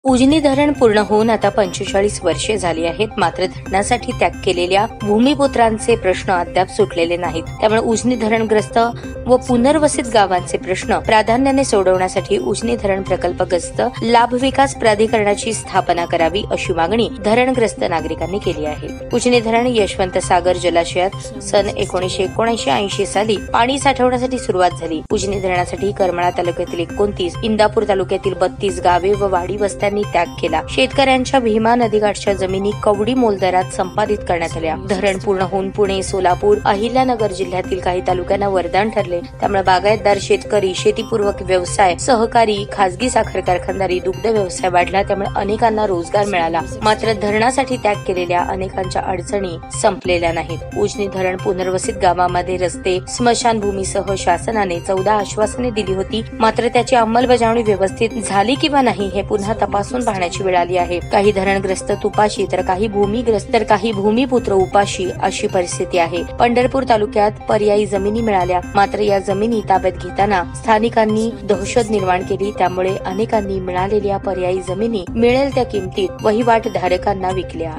उजनी धरण पूर्ण होऊन आता 45 वर्षे झाली आहेत, मात्र धरणासाठी त्याग केलेल्या भूमिपुत्रांचे प्रश्न अद्याप सुटलेले नाहीत. त्यामुळे उजनी धरणग्रस्त व पुनर्वसित गावांचे प्रश्न प्राधान्याने सोडवण्यासाठी उजनी धरण प्रकल्पग्रस्त लाभ विकास प्राधिकरणाची स्थापना करावी अशी मागणी धरणग्रस्त नागरिकांनी केली आहे. उजनी धरण यशवंत सागर जलाशयात सन 1979-80 साली पाणी साठवण्यासाठी सुरुवात झाली. उजनी धरणासाठी करमाळा तालुक्यातील 29, इंदापूर तालुक्यातील 32 गावे व वाडी वस्त्यांनी त्याग केला. शेतकऱ्यांच्या भीमा नदीकाठच्या जमिनी कवडी मोलदरात संपादित करण्यात आल्या. धरण पूर्ण होऊन पुणे, सोलापूर, अहिल्यानगर जिल्ह्यातील काही तालुक्यांना वरदान ठरले. त्यामुळे बागायतदार शेतकरी, शेतीपूर्वक व्यवसाय, सहकारी, खासगी साखर कारखानदारी, दुग्ध व्यवसाय वाढला. त्यामुळे अनेकांना रोजगार मिळाला. मात्र धरणासाठी त्याग केलेल्या अनेकांच्या अडचणी संपलेल्या नाहीत. उजनी धरण पुनर्वसित गावांमध्ये रस्ते, स्मशानभूमीसह शासनाने 14 आश्वासने दिली होती. मात्र त्याची अंमलबजावणी व्यवस्थित झाली किंवा नाही हे पुन्हा तपासून पाहण्याची वेळ आली आहे. काही धरणग्रस्त तुपाशी तर काही भूमिपुत्र उपाशी अशी परिस्थिती आहे. पंढरपूर तालुक्यात पर्यायी जमिनी मिळाल्या, मात्र या जमिनी ताब्यात घेताना स्थानिकांनी दहशत निर्माण केली. त्यामुळे अनेकांनी मिळालेल्या पर्यायी जमिनी मिळेल त्या किमतीत वहिवाटधारकांना विकल्या.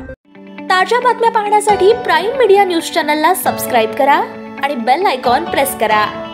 ताज्या बातम्या पाहण्यासाठी प्राईम मीडिया न्यूज चॅनलला सबस्क्राईब करा आणि बेल आयकॉन प्रेस करा.